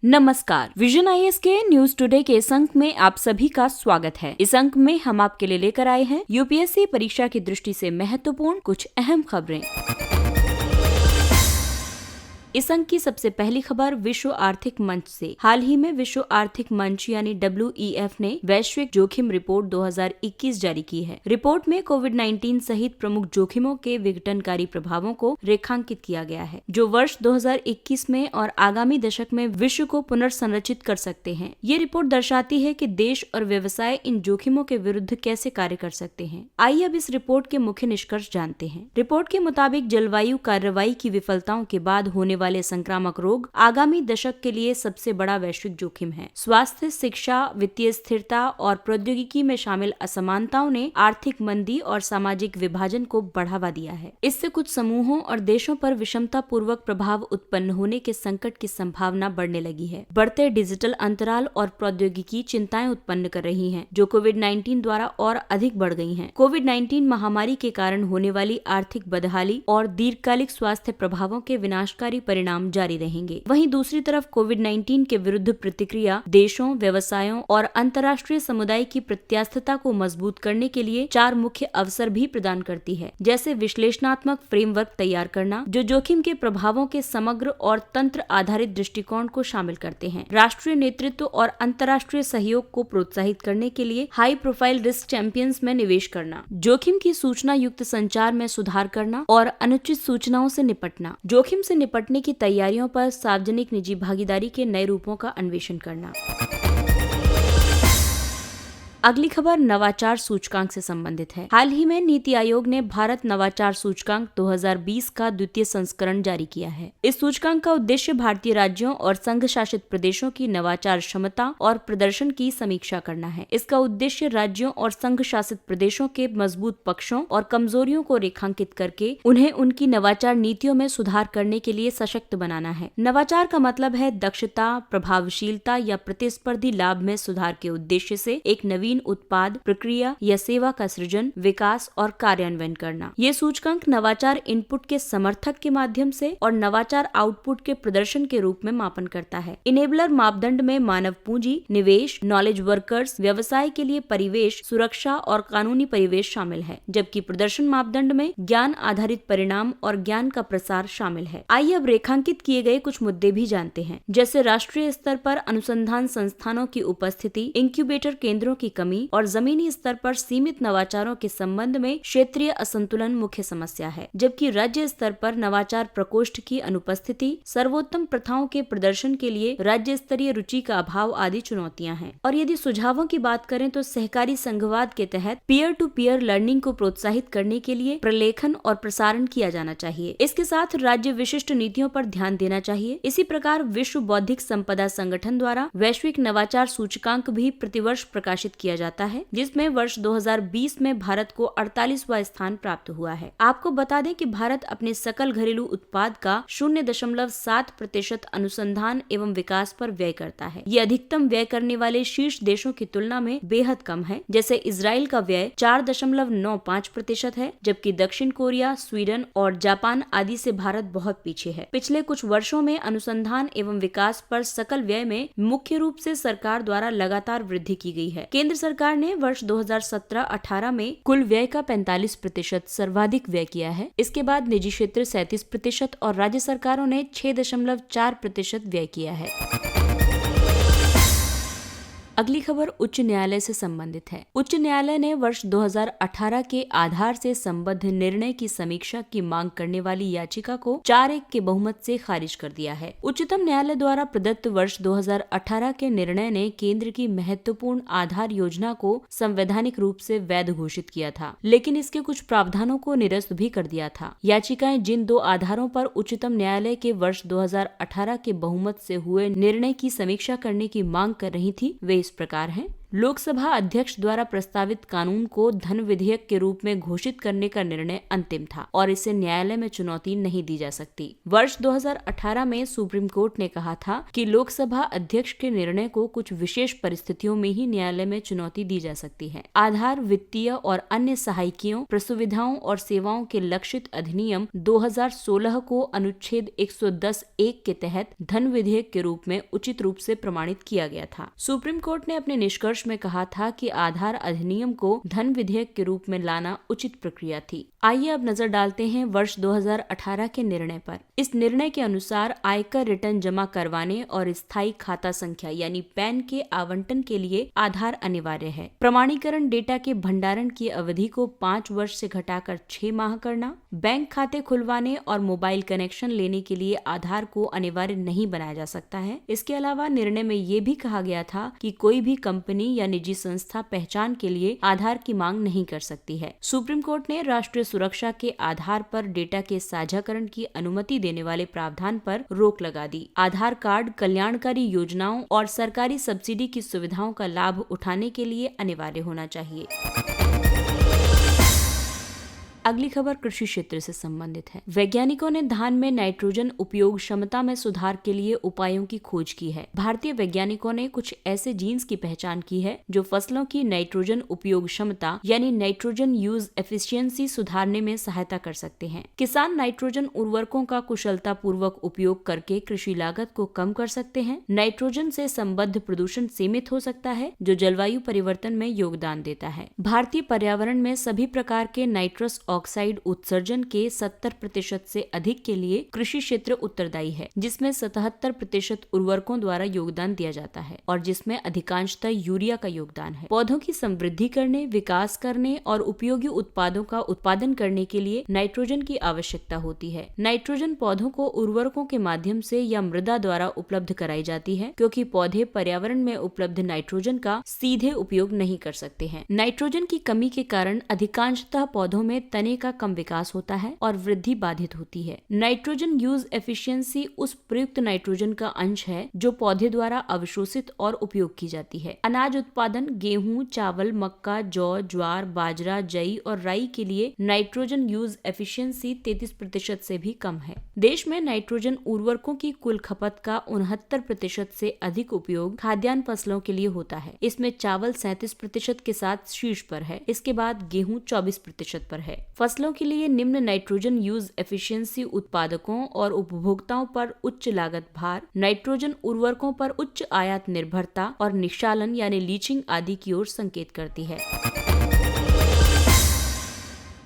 नमस्कार, vision IAS के news today के इस अंक में आप सभी का स्वागत है। इस अंक में हम आपके लिए लेकर आए हैं यूपीएससी परीक्षा की दृष्टि से महत्वपूर्ण कुछ अहम खबरें। इस अंक की सबसे पहली खबर विश्व आर्थिक मंच से। हाल ही में विश्व आर्थिक मंच यानी WEF ने वैश्विक जोखिम रिपोर्ट 2021 जारी की है। रिपोर्ट में कोविड-19 सहित प्रमुख जोखिमों के विघटनकारी प्रभावों को रेखांकित किया गया है, जो वर्ष 2021 में और आगामी दशक में विश्व को पुनर्संरचित कर सकते हैं। ये रिपोर्ट दर्शाती है कि देश और व्यवसाय इन जोखिमों के विरुद्ध कैसे कार्य कर सकते हैं। आइए अब इस रिपोर्ट के मुख्य निष्कर्ष जानते हैं। रिपोर्ट के मुताबिक जलवायु कार्रवाई की विफलताओं के बाद होने वाले संक्रामक रोग आगामी दशक के लिए सबसे बड़ा वैश्विक जोखिम है। स्वास्थ्य, शिक्षा, वित्तीय स्थिरता और प्रौद्योगिकी में शामिल असमानताओं ने आर्थिक मंदी और सामाजिक विभाजन को बढ़ावा दिया है। इससे कुछ समूहों और देशों पर विषमता पूर्वक प्रभाव उत्पन्न होने के संकट की संभावना बढ़ने लगी है। बढ़ते डिजिटल अंतराल और प्रौद्योगिकी चिंताएं उत्पन्न कर रही हैं, जो कोविड-19 द्वारा और अधिक बढ़ गई हैं। कोविड-19 महामारी के कारण होने वाली आर्थिक बदहाली और दीर्घकालिक स्वास्थ्य प्रभावों के विनाशकारी परिणाम जारी रहेंगे। वहीं दूसरी तरफ कोविड-19 के विरुद्ध प्रतिक्रिया देशों, व्यवसायों और अंतर्राष्ट्रीय समुदाय की प्रत्यास्थता को मजबूत करने के लिए 4 मुख्य अवसर भी प्रदान करती है, जैसे विश्लेषणात्मक फ्रेमवर्क तैयार करना, जो जोखिम के प्रभावों के समग्र और तंत्र आधारित दृष्टिकोण को शामिल करते हैं, राष्ट्रीय नेतृत्व और अंतर्राष्ट्रीय सहयोग को प्रोत्साहित करने के लिए हाई प्रोफाइल रिस्क चैंपियंस में निवेश करना, जोखिम की सूचना युक्त संचार में सुधार करना और अनुचित सूचनाओं से निपटना, जोखिम से निपटने की तैयारियों पर सार्वजनिक निजी भागीदारी के नए रूपों का अन्वेषण करना। अगली खबर नवाचार सूचकांक से संबंधित है। हाल ही में नीति आयोग ने भारत नवाचार सूचकांक 2020 का द्वितीय संस्करण जारी किया है। इस सूचकांक का उद्देश्य भारतीय राज्यों और संघ शासित प्रदेशों की नवाचार क्षमता और प्रदर्शन की समीक्षा करना है। इसका उद्देश्य राज्यों और संघ शासित प्रदेशों के मजबूत पक्षों और कमजोरियों को रेखांकित करके उन्हें उनकी नवाचार नीतियों में सुधार करने के लिए सशक्त बनाना है। नवाचार का मतलब है दक्षता, प्रभावशीलता या प्रतिस्पर्धी लाभ में सुधार के उद्देश्य से एक नवीन उत्पाद, प्रक्रिया या सेवा का सृजन, विकास और कार्यान्वयन करना। ये सूचकांक नवाचार इनपुट के समर्थक के माध्यम से और नवाचार आउटपुट के प्रदर्शन के रूप में मापन करता है। इनेबलर मापदंड में मानव पूंजी, निवेश, नॉलेज वर्कर्स, व्यवसाय के लिए परिवेश, सुरक्षा और कानूनी परिवेश शामिल है, जबकि प्रदर्शन मापदंड में ज्ञान आधारित परिणाम और ज्ञान का प्रसार शामिल है। आइए अब रेखांकित किए गए कुछ मुद्दे भी जानते हैं, जैसे राष्ट्रीय स्तर पर अनुसंधान संस्थानों की उपस्थिति, इंक्यूबेटर केंद्रों की कमी और जमीनी स्तर पर सीमित नवाचारों के संबंध में क्षेत्रीय असंतुलन मुख्य समस्या है, जबकि राज्य स्तर पर नवाचार प्रकोष्ठ की अनुपस्थिति, सर्वोत्तम प्रथाओं के प्रदर्शन के लिए राज्य स्तरीय रुचि का अभाव आदि चुनौतियां हैं। और यदि सुझावों की बात करें तो सहकारी संघवाद के तहत पीयर टू पीयर लर्निंग को प्रोत्साहित करने के लिए प्रलेखन और प्रसारण किया जाना चाहिए। इसके साथ राज्य विशिष्ट नीतियों पर ध्यान देना चाहिए। इसी प्रकार विश्व बौद्धिक संपदा संगठन द्वारा वैश्विक नवाचार सूचकांक भी प्रतिवर्ष प्रकाशित किया जाता है, जिसमें वर्ष 2020 में भारत को 48वां स्थान प्राप्त हुआ है। आपको बता दें कि भारत अपने सकल घरेलू उत्पाद का 0.7% अनुसंधान एवं विकास पर व्यय करता है। ये अधिकतम व्यय करने वाले शीर्ष देशों की तुलना में बेहद कम है, जैसे इजराइल का व्यय 4.95% है, जबकि दक्षिण कोरिया, स्वीडन और जापान आदि से भारत बहुत पीछे है। पिछले कुछ वर्षों में अनुसंधान एवं विकास पर सकल व्यय में मुख्य रूप से सरकार द्वारा लगातार वृद्धि की गई है। केंद्र सरकार ने वर्ष 2017-18 में कुल व्यय का 45% सर्वाधिक व्यय किया है। इसके बाद निजी क्षेत्र 37% और राज्य सरकारों ने 6.4% व्यय किया है। अगली खबर उच्च न्यायालय से संबंधित है। उच्च न्यायालय ने वर्ष 2018 के आधार से संबद्ध निर्णय की समीक्षा की मांग करने वाली याचिका को 4-1 के बहुमत से खारिज कर दिया है। उच्चतम न्यायालय द्वारा प्रदत्त वर्ष 2018 के निर्णय ने केंद्र की महत्वपूर्ण आधार योजना को संवैधानिक रूप से वैध घोषित किया था, लेकिन इसके कुछ प्रावधानों को निरस्त भी कर दिया था। याचिकाएं जिन 2 आधारों पर उच्चतम न्यायालय के वर्ष 2018 के बहुमत से हुए निर्णय की समीक्षा करने की मांग कर रही थी, वे इस प्रकार हैं। लोकसभा अध्यक्ष द्वारा प्रस्तावित कानून को धन विधेयक के रूप में घोषित करने का निर्णय अंतिम था और इसे न्यायालय में चुनौती नहीं दी जा सकती। वर्ष 2018 में सुप्रीम कोर्ट ने कहा था कि लोकसभा अध्यक्ष के निर्णय को कुछ विशेष परिस्थितियों में ही न्यायालय में चुनौती दी जा सकती है। आधार वित्तीय और अन्य सहायकियों, प्रसुविधाओं और सेवाओं के लक्षित अधिनियम 2016 को अनुच्छेद 110(1) के तहत धन विधेयक के रूप में उचित रूप से प्रमाणित किया गया था। सुप्रीम कोर्ट ने अपने निष्कर्ष में कहा था कि आधार अधिनियम को धन विधेयक के रूप में लाना उचित प्रक्रिया थी। आइए अब नजर डालते हैं वर्ष 2018 के निर्णय पर। इस निर्णय के अनुसार आयकर रिटर्न जमा करवाने और स्थायी खाता संख्या यानी पैन के आवंटन के लिए आधार अनिवार्य है। प्रमाणीकरण डेटा के भंडारण की अवधि को 5 वर्ष से घटाकर 6 माह करना, बैंक खाते खुलवाने और मोबाइल कनेक्शन लेने के लिए आधार को अनिवार्य नहीं बनाया जा सकता है। इसके अलावा निर्णय में ये भी कहा गया था कि कोई भी कंपनी या निजी संस्था पहचान के लिए आधार की मांग नहीं कर सकती है। सुप्रीम कोर्ट ने राष्ट्रीय सुरक्षा के आधार पर डेटा के साझाकरण की अनुमति देने वाले प्रावधान पर रोक लगा दी। आधार कार्ड कल्याणकारी योजनाओं और सरकारी सब्सिडी की सुविधाओं का लाभ उठाने के लिए अनिवार्य होना चाहिए। अगली खबर कृषि क्षेत्र से संबंधित है। वैज्ञानिकों ने धान में नाइट्रोजन उपयोग क्षमता में सुधार के लिए उपायों की खोज की है। भारतीय वैज्ञानिकों ने कुछ ऐसे जीन्स की पहचान की है जो फसलों की नाइट्रोजन उपयोग क्षमता यानी नाइट्रोजन यूज एफिशिएंसी सुधारने में सहायता कर सकते हैं। किसान नाइट्रोजन उर्वरकों का कुशलता पूर्वक उपयोग करके कृषि लागत को कम कर सकते हैं। नाइट्रोजन से संबद्ध प्रदूषण सीमित हो सकता है जो जलवायु परिवर्तन में योगदान देता है। भारतीय पर्यावरण में सभी प्रकार के नाइट्रस ऑक्साइड उत्सर्जन के 70% से अधिक के लिए कृषि क्षेत्र उत्तरदायी है, जिसमें 77% उर्वरकों द्वारा योगदान दिया जाता है और जिसमें अधिकांशतः यूरिया का योगदान है। पौधों की समृद्धि करने, विकास करने और उपयोगी उत्पादों का उत्पादन करने के लिए नाइट्रोजन की आवश्यकता होती है। नाइट्रोजन पौधों को उर्वरकों के माध्यम से या मृदा द्वारा उपलब्ध कराई जाती है, क्योंकि पौधे पर्यावरण में उपलब्ध नाइट्रोजन का सीधे उपयोग नहीं कर सकते हैं। नाइट्रोजन की कमी के कारण अधिकांशतः पौधों में तने का कम विकास होता है और वृद्धि बाधित होती है। नाइट्रोजन यूज एफिशिएंसी उस प्रयुक्त नाइट्रोजन का अंश है जो पौधे द्वारा अवशोषित और उपयोग की जाती है। अनाज उत्पादन, गेहूं, चावल, मक्का, जौ, ज्वार, बाजरा, जई और राई के लिए नाइट्रोजन यूज एफिशिएंसी 33% से भी कम है। देश में नाइट्रोजन उर्वरकों की कुल खपत का 69% से अधिक उपयोग खाद्यान्न फसलों के लिए होता है। इसमें चावल 37% के साथ शीर्ष पर है। इसके बाद गेहूं 24% पर है। फसलों के लिए निम्न नाइट्रोजन यूज एफिशिएंसी उत्पादकों और उपभोक्ताओं पर उच्च लागत भार, नाइट्रोजन उर्वरकों पर उच्च आयात निर्भरता और निक्षालन यानी लीचिंग आदि की ओर संकेत करती है।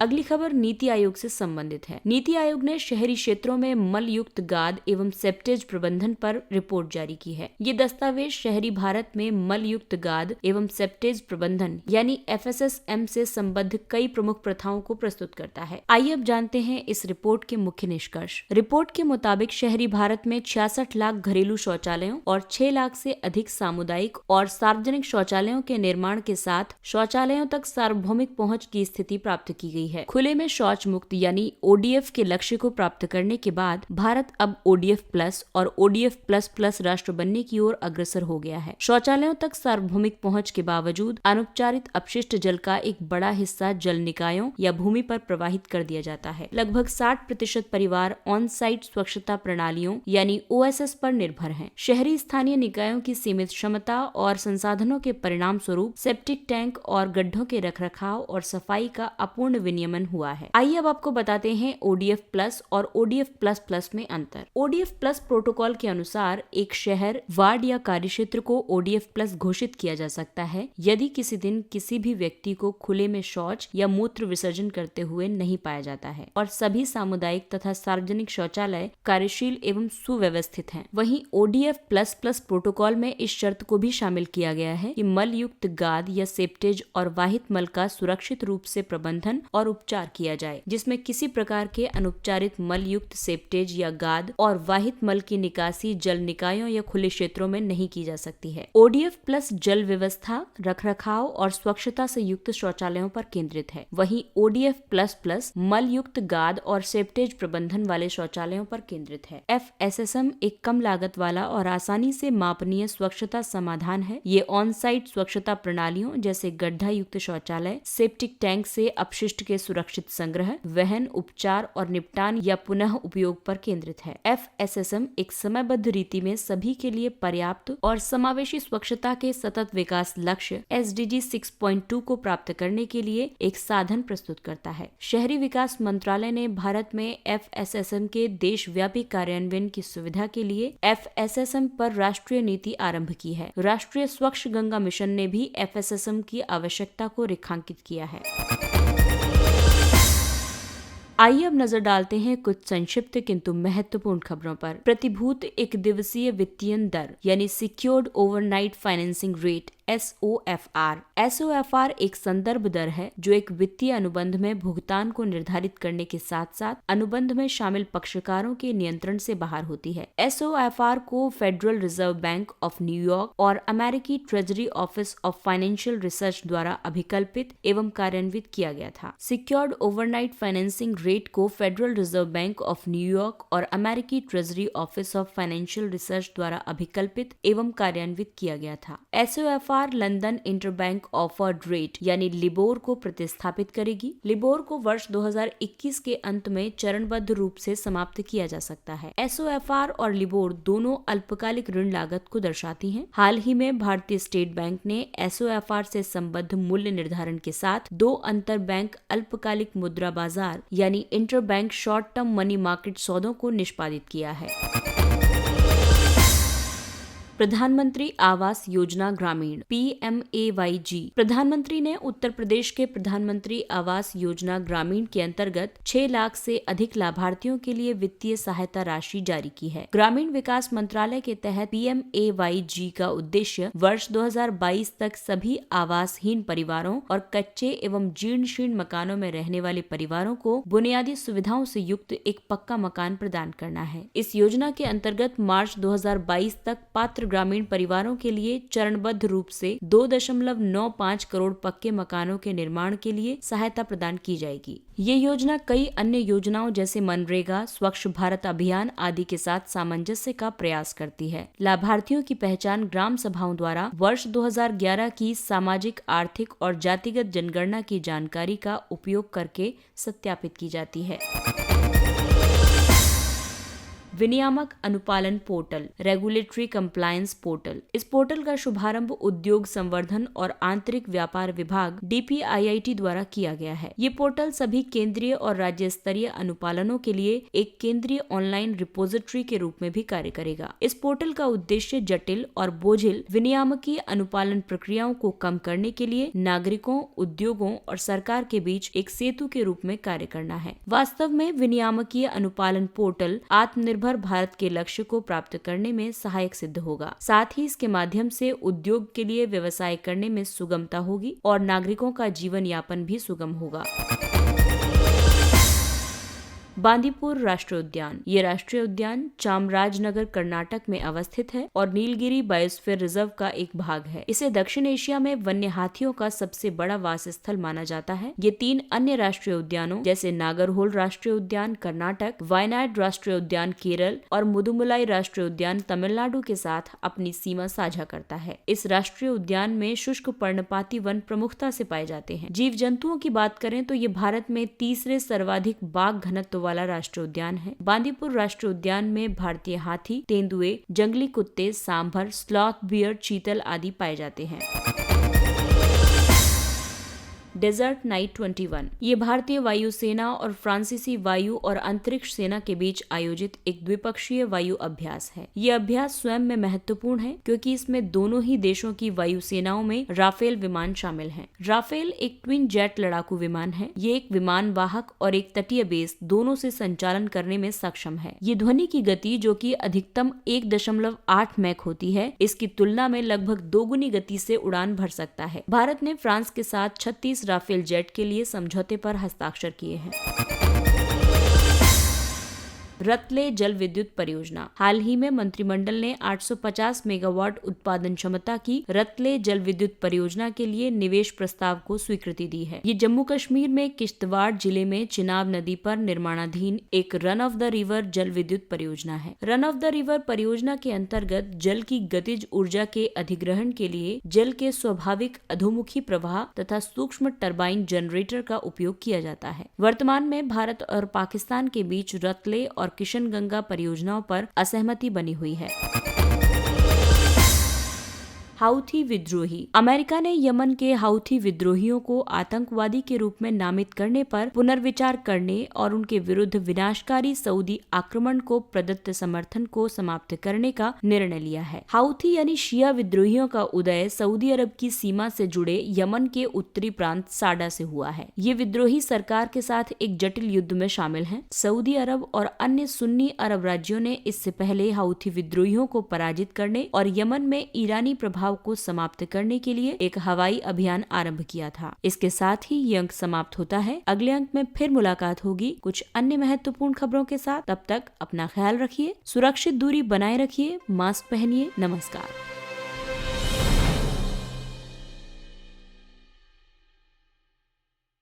अगली खबर नीति आयोग से संबंधित है। नीति आयोग ने शहरी क्षेत्रों में मल युक्त गाद एवं सेप्टेज प्रबंधन पर रिपोर्ट जारी की है। ये दस्तावेज शहरी भारत में मल युक्त गाद एवं सेप्टेज प्रबंधन यानी FSSM से संबद्ध कई प्रमुख प्रथाओं को प्रस्तुत करता है। आइए अब जानते हैं इस रिपोर्ट के मुख्य निष्कर्ष। रिपोर्ट के मुताबिक शहरी भारत में 66 लाख घरेलू शौचालयों और 6 लाख से अधिक सामुदायिक और सार्वजनिक शौचालयों के निर्माण के साथ शौचालयों तक सार्वभौमिक पहुँच की स्थिति प्राप्त की गई है। खुले में शौच मुक्त यानी ODF के लक्ष्य को प्राप्त करने के बाद भारत अब ODF प्लस और ODF प्लस प्लस राष्ट्र बनने की ओर अग्रसर हो गया है। शौचालयों तक सार्वभौमिक पहुंच के बावजूद अनुपचारित अपशिष्ट जल का एक बड़ा हिस्सा जल निकायों या भूमि पर प्रवाहित कर दिया जाता है। लगभग 60% परिवार ऑन साइट स्वच्छता प्रणालियों यानी OSS पर निर्भर हैं। शहरी स्थानीय निकायों की सीमित क्षमता और संसाधनों के परिणाम स्वरूप सेप्टिक टैंक और गड्ढों के रखरखाव और सफाई का अपूर्ण विनियमन हुआ है। आइए अब आपको बताते हैं ODF प्लस और ODF प्लस प्लस में अंतर। ODF प्लस प्रोटोकॉल के अनुसार एक शहर, वार्ड या कार्यक्षेत्र को ODF प्लस घोषित किया जा सकता है यदि किसी दिन किसी भी व्यक्ति को खुले में शौच या मूत्र विसर्जन करते हुए नहीं पाया जाता है और सभी सामुदायिक तथा सार्वजनिक शौचालय कार्यशील एवं सुव्यवस्थित हैं। वहीं ODF प्लस प्लस प्रोटोकॉल में इस शर्त को भी शामिल किया गया है कि मल युक्त गाद या सेप्टेज और वाहित मल का सुरक्षित रूप से प्रबंधन और और उपचार किया जाए, जिसमें किसी प्रकार के अनुपचारित मल युक्त सेप्टेज या गाद और वाहित मल की निकासी जल निकायों या खुले क्षेत्रों में नहीं की जा सकती है। ODF प्लस जल व्यवस्था, रखरखाव और स्वच्छता से युक्त शौचालयों पर केंद्रित है। वहीं ODF प्लस प्लस मल युक्त गाद और सेप्टेज प्रबंधन वाले शौचालयों पर केंद्रित है। FSSM एक कम लागत वाला और आसानी से मापनीय स्वच्छता समाधान है। ये ऑन साइट स्वच्छता प्रणालियों जैसे गड्ढा युक्त शौचालय, सेप्टिक टैंक से अपशिष्ट के सुरक्षित संग्रह, वहन, उपचार और निपटान या पुनः उपयोग पर केंद्रित है। FSSM एक समयबद्ध रीति में सभी के लिए पर्याप्त और समावेशी स्वच्छता के सतत विकास लक्ष्य SDG 6.2 को प्राप्त करने के लिए एक साधन प्रस्तुत करता है। शहरी विकास मंत्रालय ने भारत में FSSM के देशव्यापी कार्यान्वयन की सुविधा के लिए FSSM पर राष्ट्रीय नीति आरंभ की है। राष्ट्रीय स्वच्छ गंगा मिशन ने भी FSSM की आवश्यकता को रेखांकित किया है। आइए अब नजर डालते हैं कुछ संक्षिप्त किंतु महत्वपूर्ण खबरों पर। प्रतिभूत एक दिवसीय वित्तीय दर यानी secured overnight financing rate SOFR एक संदर्भ दर है जो एक वित्तीय अनुबंध में भुगतान को निर्धारित करने के साथ साथ अनुबंध में शामिल पक्षकारों के नियंत्रण से बाहर होती है। SOFR को federal reserve bank of New York और अमेरिकी treasury office of financial research द्वारा अभिकल्पित एवं कार्यान्वित किया गया था। सिक्योर्ड ओवरनाइट फाइनेंसिंग रेट को federal reserve bank of New York और अमेरिकी treasury office of financial research द्वारा अभिकल्पित एवं कार्यान्वित किया गया था। SOFR London interbank offered rate यानी लिबोर को प्रतिस्थापित करेगी। लिबोर को वर्ष 2021 के अंत में चरणबद्ध रूप से समाप्त किया जा सकता है। SOFR और लिबोर दोनों अल्पकालिक ऋण लागत को दर्शाती हैं। हाल ही में भारतीय स्टेट बैंक ने SOFR से संबद्ध मूल्य निर्धारण के साथ 2 अंतर बैंक अल्पकालिक मुद्रा बाजार यानी interbank short term money market सौदों को निष्पादित किया है। प्रधानमंत्री आवास योजना ग्रामीण PMAYG। प्रधानमंत्री ने उत्तर प्रदेश के प्रधानमंत्री आवास योजना ग्रामीण के अंतर्गत 6 लाख से अधिक लाभार्थियों के लिए वित्तीय सहायता राशि जारी की है। ग्रामीण विकास मंत्रालय के तहत PMAYG का उद्देश्य वर्ष 2022 तक सभी आवासहीन परिवारों और कच्चे एवं जीर्ण शीर्ण मकानों में रहने वाले परिवारों को बुनियादी सुविधाओं से युक्त एक पक्का मकान प्रदान करना है। इस योजना के अंतर्गत मार्च 2022 तक पात्र ग्रामीण परिवारों के लिए चरणबद्ध रूप से 2.95 करोड़ पक्के मकानों के निर्माण के लिए सहायता प्रदान की जाएगी। ये योजना कई अन्य योजनाओं जैसे मनरेगा, स्वच्छ भारत अभियान आदि के साथ सामंजस्य का प्रयास करती है। लाभार्थियों की पहचान ग्राम सभाओं द्वारा वर्ष 2011 की सामाजिक, आर्थिक और जातिगत जनगणना की जानकारी का उपयोग करके सत्यापित की जाती है। विनियामक अनुपालन पोर्टल रेगुलेटरी कंप्लायंस पोर्टल। इस पोर्टल का शुभारंभ उद्योग संवर्धन और आंतरिक व्यापार विभाग DPIIT द्वारा किया गया है। ये पोर्टल सभी केंद्रीय और राज्य स्तरीय अनुपालनों के लिए एक केंद्रीय ऑनलाइन रिपोजिटरी के रूप में भी कार्य करेगा। इस पोर्टल का उद्देश्य जटिल और बोझिल विनियामकीय अनुपालन प्रक्रियाओं को कम करने के लिए नागरिकों, उद्योगों और सरकार के बीच एक सेतु के रूप में कार्य करना है। वास्तव में विनियामकीय अनुपालन पोर्टल आत्मनिर्भर भारत के लक्ष्य को प्राप्त करने में सहायक सिद्ध होगा। साथ ही इसके माध्यम से उद्योग के लिए व्यवसाय करने में सुगमता होगी और नागरिकों का जीवन यापन भी सुगम होगा। बांदीपुर राष्ट्रीय उद्यान। ये राष्ट्रीय उद्यान चामराजनगर कर्नाटक में अवस्थित है और नीलगिरी बायोस्फीयर रिजर्व का एक भाग है। इसे दक्षिण एशिया में वन्य हाथियों का सबसे बड़ा वास स्थल माना जाता है। ये 3 अन्य राष्ट्रीय उद्यानों जैसे नागरहोल राष्ट्रीय उद्यान कर्नाटक, वायनाड राष्ट्रीय उद्यान केरल और मुदुमलाई राष्ट्रीय उद्यान तमिलनाडु के साथ अपनी सीमा साझा करता है। इस राष्ट्रीय उद्यान में शुष्क पर्णपाती वन प्रमुखता से पाए जाते हैं। जीव जंतुओं की बात करें तो ये भारत में तीसरे सर्वाधिक बाघ घनत्व वाला राष्ट्रीय उद्यान है। बांदीपुर राष्ट्रीय उद्यान में भारतीय हाथी, तेंदुए, जंगली कुत्ते, सांभर, स्लॉथ बियर, चीतल आदि पाए जाते हैं। Desert night 21। ये भारतीय वायुसेना और फ्रांसीसी वायु और अंतरिक्ष सेना के बीच आयोजित एक द्विपक्षीय वायु अभ्यास है। ये अभ्यास स्वयं में महत्वपूर्ण है क्योंकि इसमें दोनों ही देशों की वायुसेनाओं में राफेल विमान शामिल हैं। राफेल एक ट्विन जेट लड़ाकू विमान है। ये एक विमान वाहक और एक तटीय बेस दोनों से संचालन करने में सक्षम है। ये ध्वनि की गति जो कि अधिकतम 1.8 मैक होती है, इसकी तुलना में लगभग 2 गुनी गति से उड़ान भर सकता है। भारत ने फ्रांस के साथ 36 राफेल जेट के लिए समझौते पर हस्ताक्षर किए हैं। रतले जल विद्युत परियोजना। हाल ही में मंत्रिमंडल ने 850 मेगावाट उत्पादन क्षमता की रतले जल विद्युत परियोजना के लिए निवेश प्रस्ताव को स्वीकृति दी है। ये जम्मू कश्मीर में किश्तवाड़ जिले में चिनाब नदी पर निर्माणाधीन एक रन ऑफ द रिवर जल विद्युत परियोजना है। रन ऑफ द रिवर परियोजना के अंतर्गत जल की गतिज ऊर्जा के अधिग्रहण के लिए जल के स्वाभाविक अधोमुखी प्रवाह तथा सूक्ष्म टरबाइन जनरेटर का उपयोग किया जाता है। वर्तमान में भारत और पाकिस्तान के बीच रतले और किशनगंगा परियोजनाओं पर असहमति बनी हुई है। हाउथी विद्रोही। अमेरिका ने यमन के हाउथी विद्रोहियों को आतंकवादी के रूप में नामित करने पर पुनर्विचार करने और उनके विरुद्ध विनाशकारी सऊदी आक्रमण को प्रदत्त समर्थन को समाप्त करने का निर्णय लिया है। हाउथी यानी शिया विद्रोहियों का उदय सऊदी अरब की सीमा से जुड़े यमन के उत्तरी प्रांत साडा से हुआ है। ये विद्रोही सरकार के साथ एक जटिल युद्ध में शामिल हैं। सऊदी अरब और अन्य सुन्नी अरब राज्यों ने इससे पहले हाउथी विद्रोहियों को पराजित करने और यमन में ईरानी प्रभाव को समाप्त करने के लिए एक हवाई अभियान आरंभ किया था। इसके साथ ही ये अंक समाप्त होता है। अगले अंक में फिर मुलाकात होगी कुछ अन्य महत्वपूर्ण खबरों के साथ। तब तक अपना ख्याल रखिए, सुरक्षित दूरी बनाए रखिए, मास्क पहनिए। नमस्कार।